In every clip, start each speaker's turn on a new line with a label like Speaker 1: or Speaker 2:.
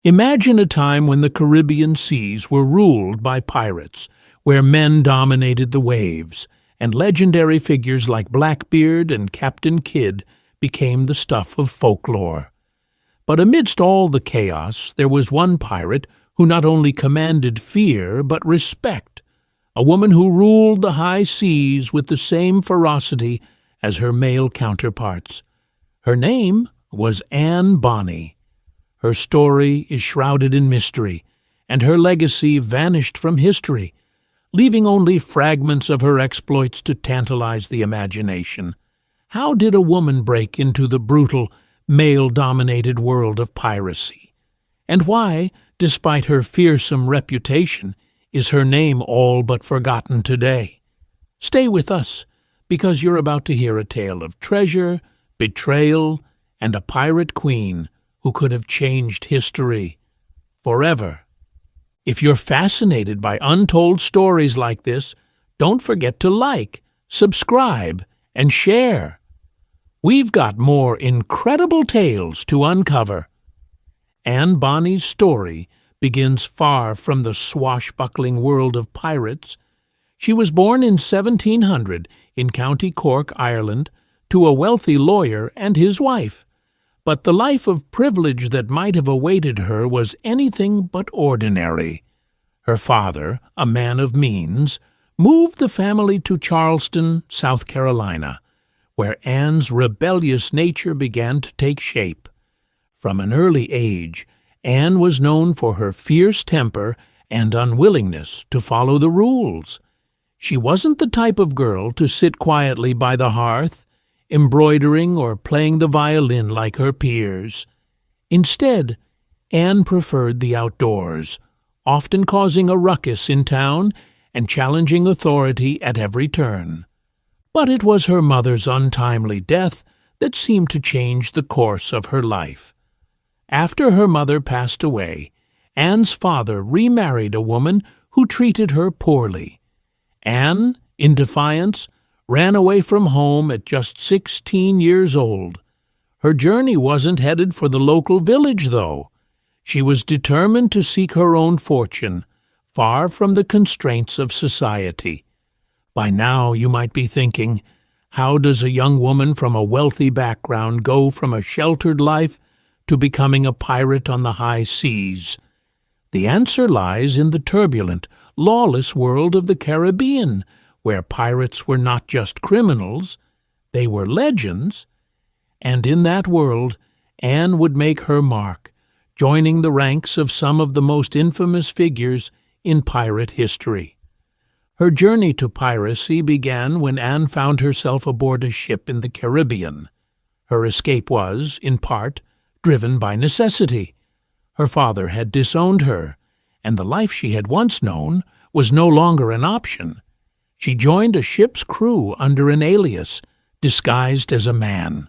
Speaker 1: Imagine a time when the Caribbean seas were ruled by pirates, where men dominated the waves, and legendary figures like Blackbeard and Captain Kidd became the stuff of folklore. But amidst all the chaos, there was one pirate who not only commanded fear but respect, a woman who ruled the high seas with the same ferocity as her male counterparts. Her name was Anne Bonny. Her story is shrouded in mystery, and her legacy vanished from history, leaving only fragments of her exploits to tantalize the imagination. How did a woman break into the brutal, male-dominated world of piracy? And why, despite her fearsome reputation, is her name all but forgotten today? Stay with us, because you're about to hear a tale of treasure, betrayal, and a pirate queen who could have changed history forever. If you're fascinated by untold stories like this, don't forget to like, subscribe, and share. We've got more incredible tales to uncover. Anne Bonny's story begins far from the swashbuckling world of pirates. She was born in 1700 in County Cork, Ireland, to a wealthy lawyer and his wife. But the life of privilege that might have awaited her was anything but ordinary. Her father, a man of means, moved the family to Charleston, South Carolina, where Anne's rebellious nature began to take shape. From an early age, Anne was known for her fierce temper and unwillingness to follow the rules. She wasn't the type of girl to sit quietly by the hearth, embroidering or playing the violin like her peers. Instead, Anne preferred the outdoors, often causing a ruckus in town and challenging authority at every turn. But it was her mother's untimely death that seemed to change the course of her life. After her mother passed away, Anne's father remarried a woman who treated her poorly. Anne, in defiance, ran away from home at just 16 years old. Her journey wasn't headed for the local village, though. She was determined to seek her own fortune, far from the constraints of society. By now you might be thinking, how does a young woman from a wealthy background go from a sheltered life to becoming a pirate on the high seas? The answer lies in the turbulent, lawless world of the Caribbean, where pirates were not just criminals, they were legends. And in that world, Anne would make her mark, joining the ranks of some of the most infamous figures in pirate history. Her journey to piracy began when Anne found herself aboard a ship in the Caribbean. Her escape was, in part, driven by necessity. Her father had disowned her, and the life she had once known was no longer an option. She joined a ship's crew under an alias, disguised as a man.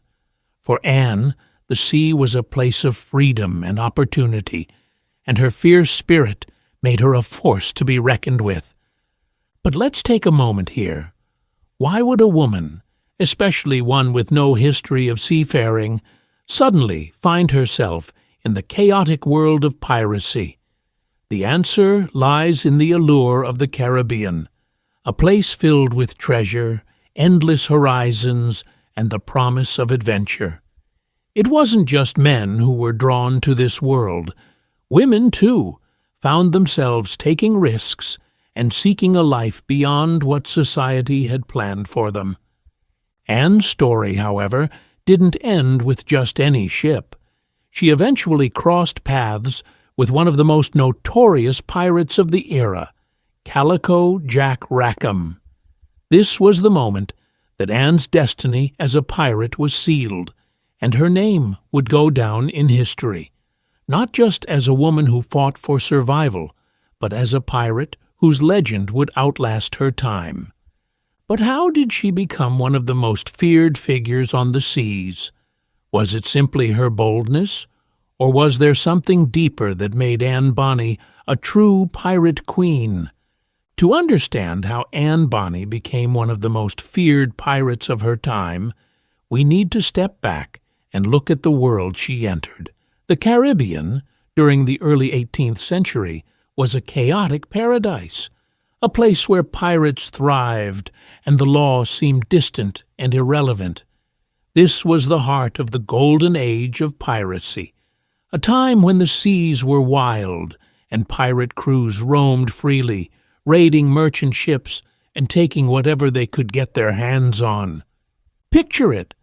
Speaker 1: For Anne, the sea was a place of freedom and opportunity, and her fierce spirit made her a force to be reckoned with. But let's take a moment here. Why would a woman, especially one with no history of seafaring, suddenly find herself in the chaotic world of piracy? The answer lies in the allure of the Caribbean, a place filled with treasure, endless horizons, and the promise of adventure. It wasn't just men who were drawn to this world. Women, too, found themselves taking risks and seeking a life beyond what society had planned for them. Anne's story, however, didn't end with just any ship. She eventually crossed paths with one of the most notorious pirates of the era, Calico Jack Rackham. This was the moment that Anne's destiny as a pirate was sealed, and her name would go down in history, not just as a woman who fought for survival, but as a pirate whose legend would outlast her time. But how did she become one of the most feared figures on the seas? Was it simply her boldness, or was there something deeper that made Anne Bonny a true pirate queen? To understand how Anne Bonny became one of the most feared pirates of her time, we need to step back and look at the world she entered, the Caribbean, during the early 18th century was a chaotic paradise, a place where pirates thrived and the law seemed distant and irrelevant. This was the heart of the golden age of piracy, a time when the seas were wild and pirate crews roamed freely, raiding merchant ships and taking whatever they could get their hands on. Picture it: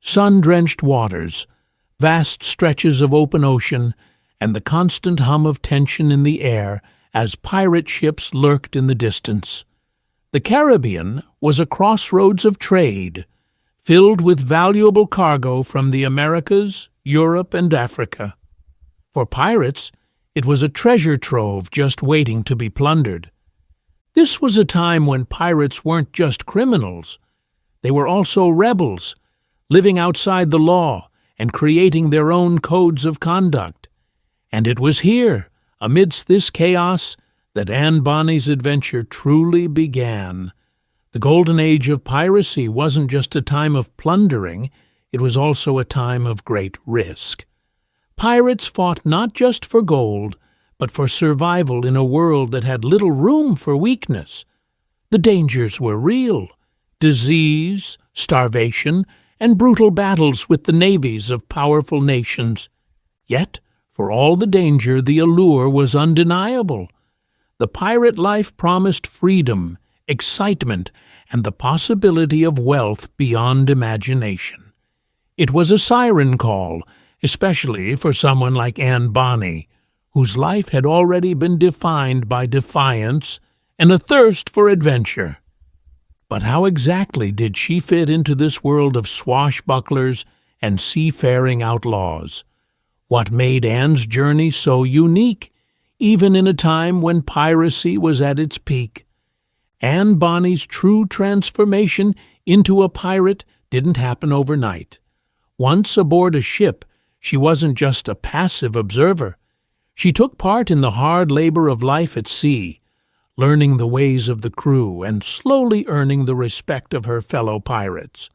Speaker 1: sun-drenched waters, vast stretches of open ocean, and the constant hum of tension in the air as pirate ships lurked in the distance. The Caribbean was a crossroads of trade, filled with valuable cargo from the Americas, Europe, and Africa. For pirates, it was a treasure trove just waiting to be plundered. This was a time when pirates weren't just criminals. They were also rebels, living outside the law and creating their own codes of conduct. And it was here, amidst this chaos, that Anne Bonny's adventure truly began. The golden age of piracy wasn't just a time of plundering, it was also a time of great risk. Pirates fought not just for gold, but for survival in a world that had little room for weakness. The dangers were real: disease, starvation, and brutal battles with the navies of powerful nations. Yet, for all the danger, the allure was undeniable. The pirate life promised freedom, excitement, and the possibility of wealth beyond imagination. It was a siren call, especially for someone like Anne Bonny, whose life had already been defined by defiance and a thirst for adventure. But how exactly did she fit into this world of swashbucklers and seafaring outlaws? What made Anne's journey so unique, even in a time when piracy was at its peak? Anne Bonny's true transformation into a pirate didn't happen overnight. Once aboard a ship, she wasn't just a passive observer. She took part in the hard labor of life at sea, learning the ways of the crew and slowly earning the respect of her fellow pirates.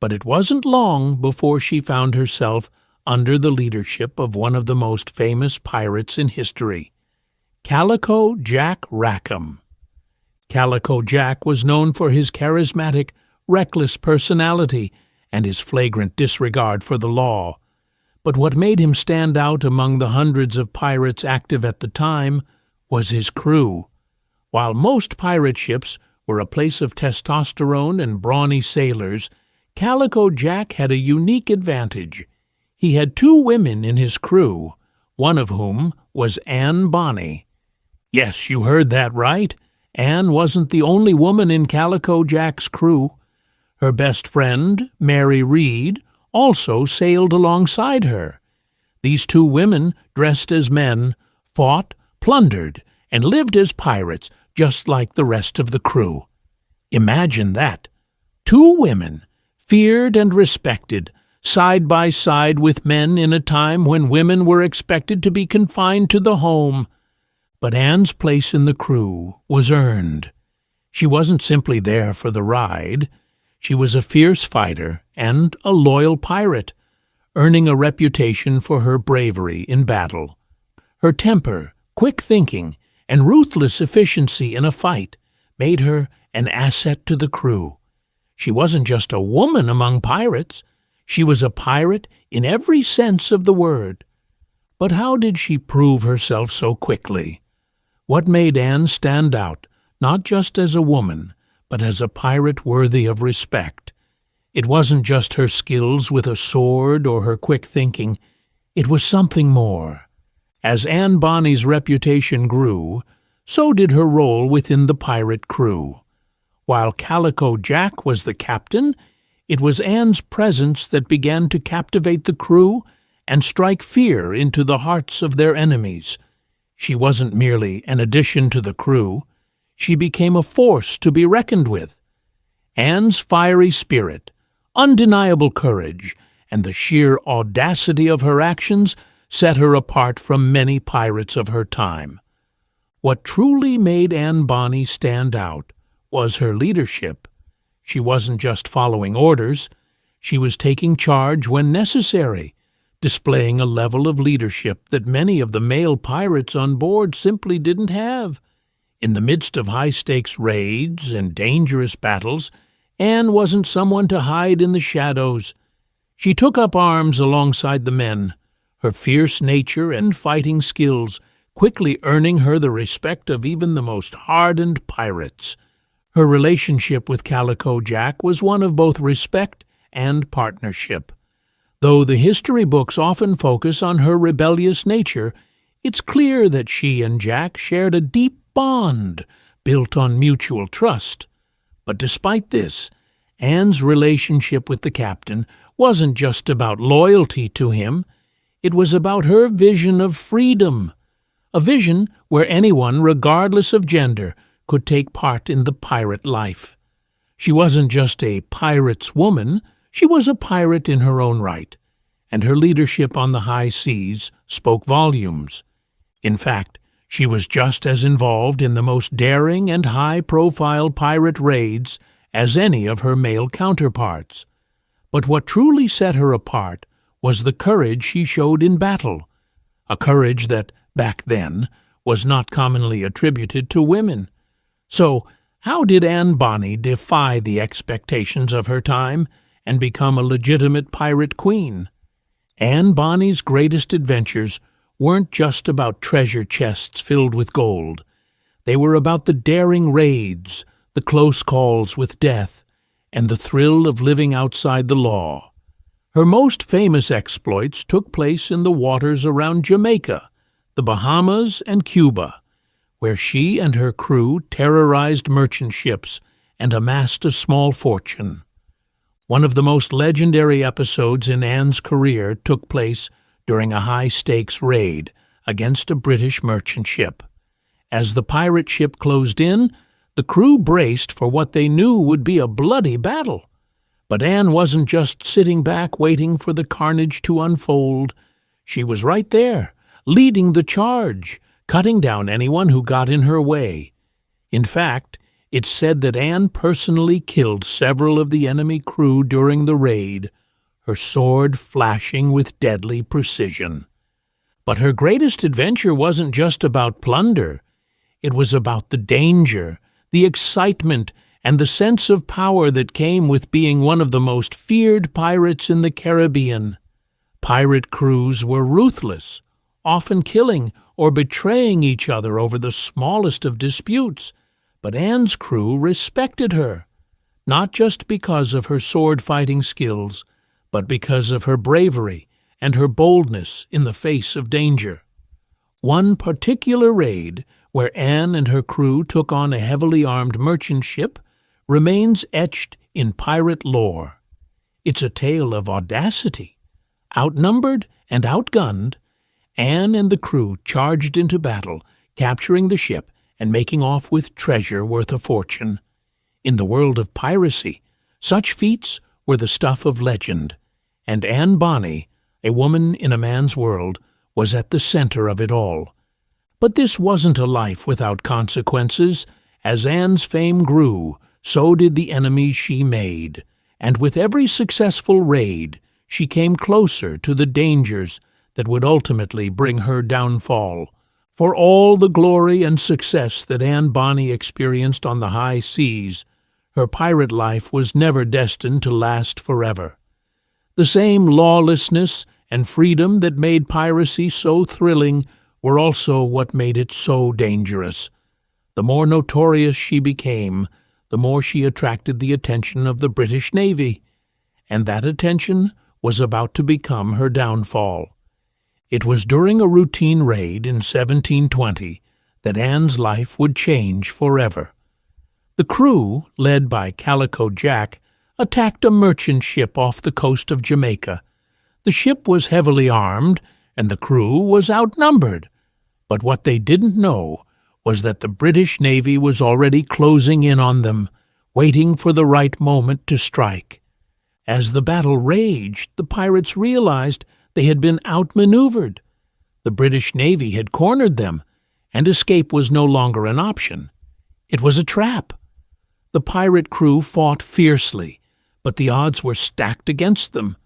Speaker 1: But it wasn't long before she found herself under the leadership of one of the most famous pirates in history, Calico Jack Rackham. Calico Jack was known for his charismatic, reckless personality and his flagrant disregard for the law. But what made him stand out among the hundreds of pirates active at the time was his crew. While most pirate ships were a place of testosterone and brawny sailors, Calico Jack had a unique advantage. He had 2 women in his crew, one of whom was Anne Bonny. Yes, you heard that right. Anne wasn't the only woman in Calico Jack's crew. Her best friend, Mary Reed, also sailed alongside her. These 2 women, dressed as men, fought, plundered, and lived as pirates, just like the rest of the crew. Imagine that. 2 women, feared and respected, side by side with men in a time when women were expected to be confined to the home. But Anne's place in the crew was earned. She wasn't simply there for the ride. She was a fierce fighter and a loyal pirate, earning a reputation for her bravery in battle. Her temper, quick thinking, and ruthless efficiency in a fight made her an asset to the crew. She wasn't just a woman among pirates. She was a pirate in every sense of the word. But how did she prove herself so quickly? What made Anne stand out, not just as a woman, but as a pirate worthy of respect? It wasn't just her skills with a sword or her quick thinking. It was something more. As Anne Bonny's reputation grew, so did her role within the pirate crew. While Calico Jack was the captain, it was Anne's presence that began to captivate the crew and strike fear into the hearts of their enemies. She wasn't merely an addition to the crew. She became a force to be reckoned with. Anne's fiery spirit, undeniable courage, and the sheer audacity of her actions set her apart from many pirates of her time. What truly made Anne Bonny stand out was her leadership. She wasn't just following orders. She was taking charge when necessary, displaying a level of leadership that many of the male pirates on board simply didn't have. In the midst of high-stakes raids and dangerous battles, Anne wasn't someone to hide in the shadows. She took up arms alongside the men, her fierce nature and fighting skills quickly earning her the respect of even the most hardened pirates. Her relationship with Calico Jack was one of both respect and partnership. Though the history books often focus on her rebellious nature, it's clear that she and Jack shared a deep bond built on mutual trust. But despite this, Anne's relationship with the captain wasn't just about loyalty to him. It was about her vision of freedom, a vision where anyone, regardless of gender, could take part in the pirate life. She wasn't just a pirate's woman, she was a pirate in her own right, and her leadership on the high seas spoke volumes. In fact, she was just as involved in the most daring and high-profile pirate raids as any of her male counterparts. But what truly set her apart was the courage she showed in battle, a courage that, back then, was not commonly attributed to women. So, how did Anne Bonny defy the expectations of her time and become a legitimate pirate queen? Anne Bonny's greatest adventures weren't just about treasure chests filled with gold. They were about the daring raids, the close calls with death, and the thrill of living outside the law. Her most famous exploits took place in the waters around Jamaica, the Bahamas, and Cuba, where she and her crew terrorized merchant ships and amassed a small fortune. One of the most legendary episodes in Anne's career took place during a high-stakes raid against a British merchant ship. As the pirate ship closed in, the crew braced for what they knew would be a bloody battle. But Anne wasn't just sitting back waiting for the carnage to unfold. She was right there, leading the charge, cutting down anyone who got in her way. In fact, it's said that Anne personally killed several of the enemy crew during the raid, her sword flashing with deadly precision. But her greatest adventure wasn't just about plunder. It was about the danger, the excitement, and the sense of power that came with being one of the most feared pirates in the Caribbean. Pirate crews were ruthless, often killing or betraying each other over the smallest of disputes, but Anne's crew respected her, not just because of her sword-fighting skills, but because of her bravery and her boldness in the face of danger. One particular raid, where Anne and her crew took on a heavily armed merchant ship, remains etched in pirate lore. It's a tale of audacity. Outnumbered and outgunned, Anne and the crew charged into battle, capturing the ship and making off with treasure worth a fortune. In the world of piracy, such feats were the stuff of legend, and Anne Bonny, a woman in a man's world, was at the center of it all. But this wasn't a life without consequences. As Anne's fame grew, so did the enemies she made, and with every successful raid, she came closer to the dangers that would ultimately bring her downfall. For all the glory and success that Anne Bonny experienced on the high seas, her pirate life was never destined to last forever. The same lawlessness and freedom that made piracy so thrilling were also what made it so dangerous. The more notorious she became, the more she attracted the attention of the British Navy, and that attention was about to become her downfall. It was during a routine raid in 1720 that Anne's life would change forever. The crew, led by Calico Jack, attacked a merchant ship off the coast of Jamaica. The ship was heavily armed, and the crew was outnumbered. But what they didn't know was that the British Navy was already closing in on them, waiting for the right moment to strike. As the battle raged, the pirates realized they had been outmaneuvered. The British Navy had cornered them, and escape was no longer an option. It was a trap. The pirate crew fought fiercely, but the odds were stacked against them.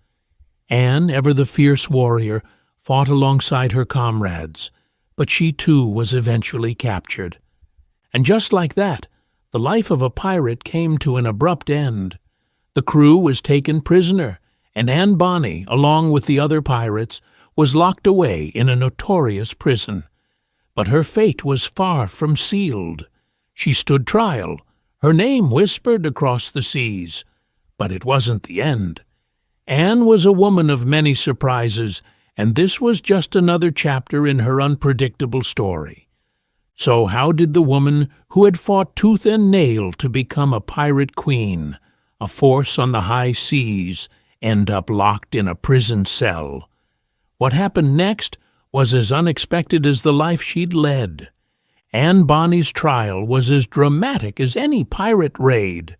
Speaker 1: Anne, ever the fierce warrior, fought alongside her comrades, but she too was eventually captured. And just like that, the life of a pirate came to an abrupt end. The crew was taken prisoner, and Anne Bonny, along with the other pirates, was locked away in a notorious prison. But her fate was far from sealed. She stood trial, her name whispered across the seas. But it wasn't the end. Anne was a woman of many surprises, and this was just another chapter in her unpredictable story. So how did the woman who had fought tooth and nail to become a pirate queen, a force on the high seas, end up locked in a prison cell? What happened next was as unexpected as the life she'd led. Anne Bonny's trial was as dramatic as any pirate raid.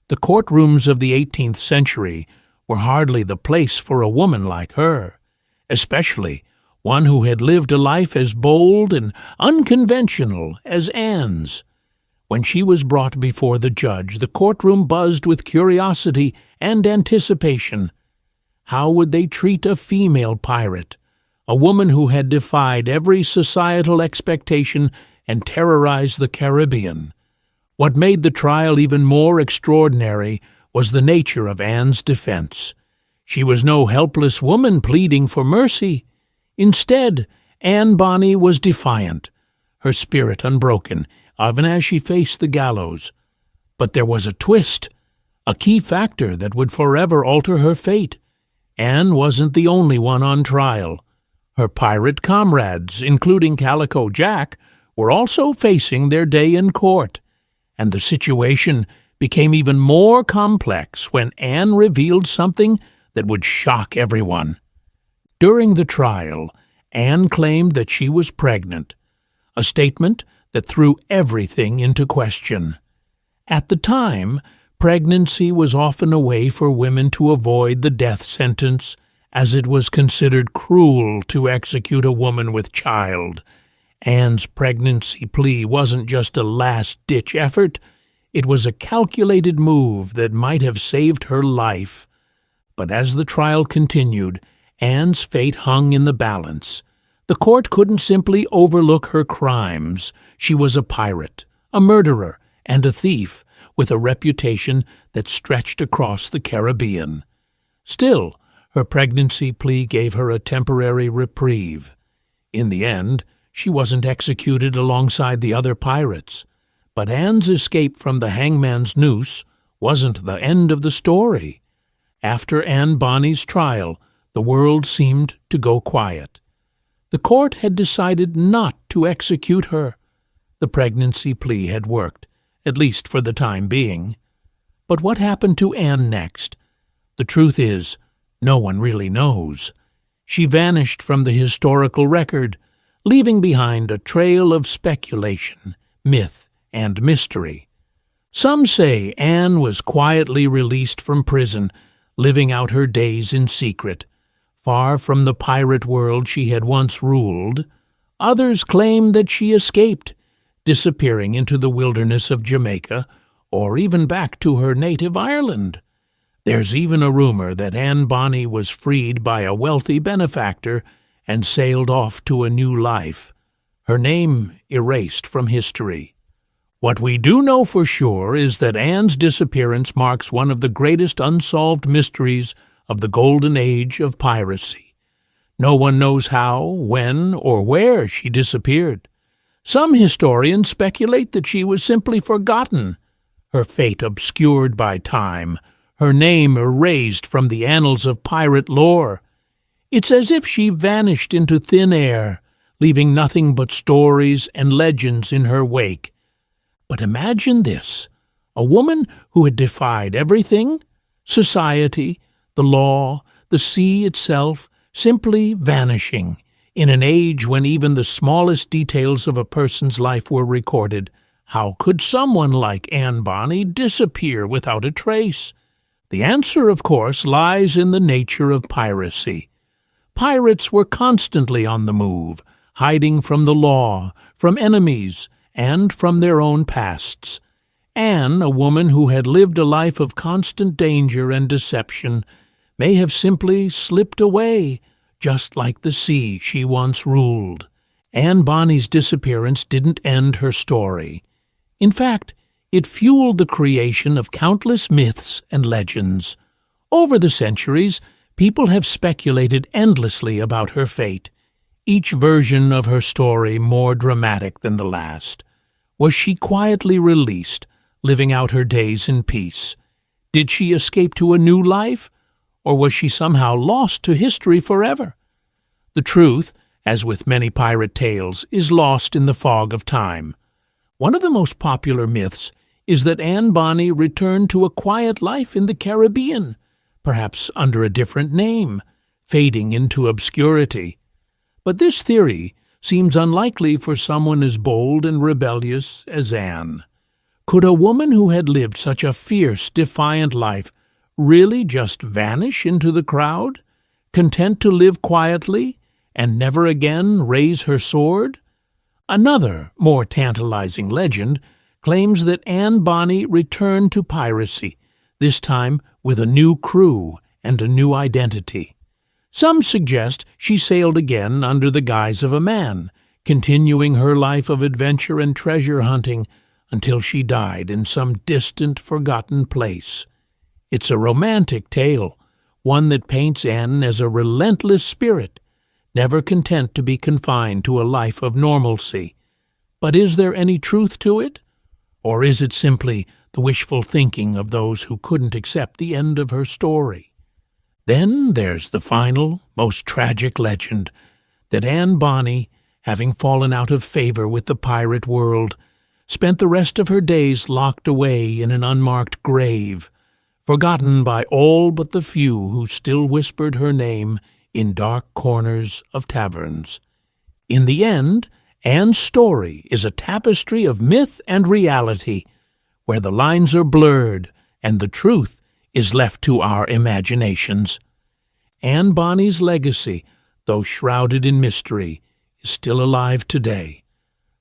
Speaker 1: The courtrooms of the 18th century were hardly the place for a woman like her, especially one who had lived a life as bold and unconventional as Anne's. When she was brought before the judge, the courtroom buzzed with curiosity and anticipation. How would they treat a female pirate, a woman who had defied every societal expectation and terrorized the Caribbean? What made the trial even more extraordinary was the nature of Anne's defense. She was no helpless woman pleading for mercy. Instead, Anne Bonny was defiant, her spirit unbroken, even as she faced the gallows. But there was a twist, a key factor that would forever alter her fate. Anne wasn't the only one on trial. Her pirate comrades, including Calico Jack, were also facing their day in court. And the situation became even more complex when Anne revealed something that would shock everyone. During the trial, Anne claimed that she was pregnant, a statement that threw everything into question. At the time, pregnancy was often a way for women to avoid the death sentence, as it was considered cruel to execute a woman with child. Anne's pregnancy plea wasn't just a last-ditch effort. It was a calculated move that might have saved her life. But as the trial continued, Anne's fate hung in the balance. The court couldn't simply overlook her crimes. She was a pirate, a murderer, and a thief, with a reputation that stretched across the Caribbean. Still, her pregnancy plea gave her a temporary reprieve. In the end, she wasn't executed alongside the other pirates. But Anne's escape from the hangman's noose wasn't the end of the story. After Anne Bonny's trial, the world seemed to go quiet. The court had decided not to execute her. The pregnancy plea had worked, at least for the time being. But what happened to Anne next? The truth is, no one really knows. She vanished from the historical record, leaving behind a trail of speculation, myth, and mystery. Some say Anne was quietly released from prison, living out her days in secret, far from the pirate world she had once ruled. Others claim that she escaped, disappearing into the wilderness of Jamaica, or even back to her native Ireland. There's even a rumor that Anne Bonny was freed by a wealthy benefactor and sailed off to a new life, her name erased from history. What we do know for sure is that Anne's disappearance marks one of the greatest unsolved mysteries of the golden age of piracy. No one knows how, when, or where she disappeared. Some historians speculate that she was simply forgotten, her fate obscured by time, her name erased from the annals of pirate lore. It's as if she vanished into thin air, leaving nothing but stories and legends in her wake. But imagine this, a woman who had defied everything, society, the law, the sea itself, simply vanishing, in an age when even the smallest details of a person's life were recorded. How could someone like Anne Bonny disappear without a trace? The answer, of course, lies in the nature of piracy. Pirates were constantly on the move, hiding from the law, from enemies, and from their own pasts. Anne, a woman who had lived a life of constant danger and deception, may have simply slipped away, just like the sea she once ruled. Anne Bonny's disappearance didn't end her story. In fact, it fueled the creation of countless myths and legends. Over the centuries, people have speculated endlessly about her fate, each version of her story more dramatic than the last. Was she quietly released, living out her days in peace? Did she escape to a new life, or was she somehow lost to history forever? The truth, as with many pirate tales, is lost in the fog of time. One of the most popular myths is that Anne Bonny returned to a quiet life in the Caribbean, perhaps under a different name, fading into obscurity. But this theory seems unlikely for someone as bold and rebellious as Anne. Could a woman who had lived such a fierce, defiant life really just vanish into the crowd, content to live quietly and never again raise her sword? Another, more tantalizing legend claims that Anne Bonny returned to piracy, this time with a new crew and a new identity. Some suggest she sailed again under the guise of a man, continuing her life of adventure and treasure hunting until she died in some distant, forgotten place. It's a romantic tale, one that paints Anne as a relentless spirit, never content to be confined to a life of normalcy. But is there any truth to it? Or is it simply the wishful thinking of those who couldn't accept the end of her story? Then there's the final, most tragic legend, that Anne Bonny, having fallen out of favor with the pirate world, spent the rest of her days locked away in an unmarked grave, forgotten by all but the few who still whispered her name in dark corners of taverns. In the end, Anne's story is a tapestry of myth and reality, where the lines are blurred and the truth is left to our imaginations. Anne Bonny's legacy, though shrouded in mystery, is still alive today.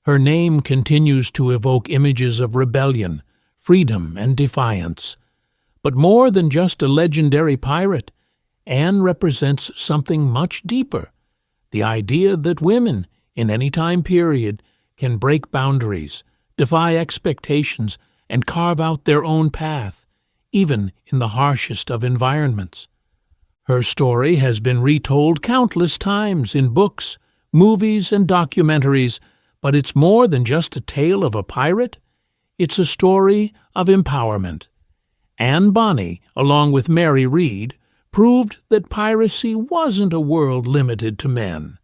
Speaker 1: Her name continues to evoke images of rebellion, freedom, and defiance. But more than just a legendary pirate, Anne represents something much deeper, the idea that women, in any time period, can break boundaries, defy expectations, and carve out their own path, even in the harshest of environments. Her story has been retold countless times in books, movies, and documentaries, but it's more than just a tale of a pirate. It's a story of empowerment. Anne Bonny, along with Mary Read, proved that piracy wasn't a world limited to men.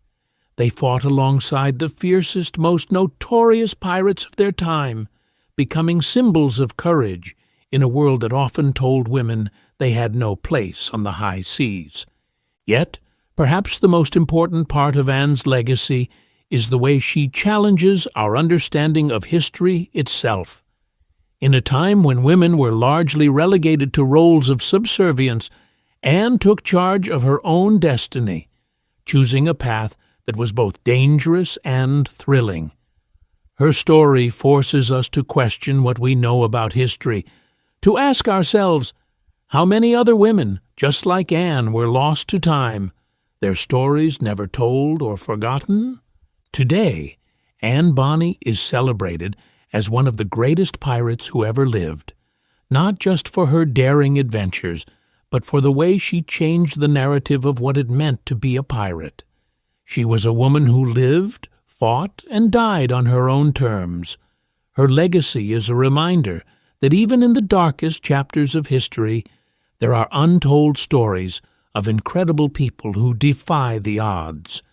Speaker 1: They fought alongside the fiercest, most notorious pirates of their time, becoming symbols of courage in a world that often told women they had no place on the high seas. Yet, perhaps the most important part of Anne's legacy is the way she challenges our understanding of history itself. In a time when women were largely relegated to roles of subservience, Anne took charge of her own destiny, choosing a path that was both dangerous and thrilling. Her story forces us to question what we know about history, to ask ourselves, how many other women, just like Anne, were lost to time, their stories never told or forgotten? Today, Anne Bonny is celebrated as one of the greatest pirates who ever lived, not just for her daring adventures, but for the way she changed the narrative of what it meant to be a pirate. She was a woman who lived, fought, and died on her own terms. Her legacy is a reminder that even in the darkest chapters of history, there are untold stories of incredible people who defy the odds.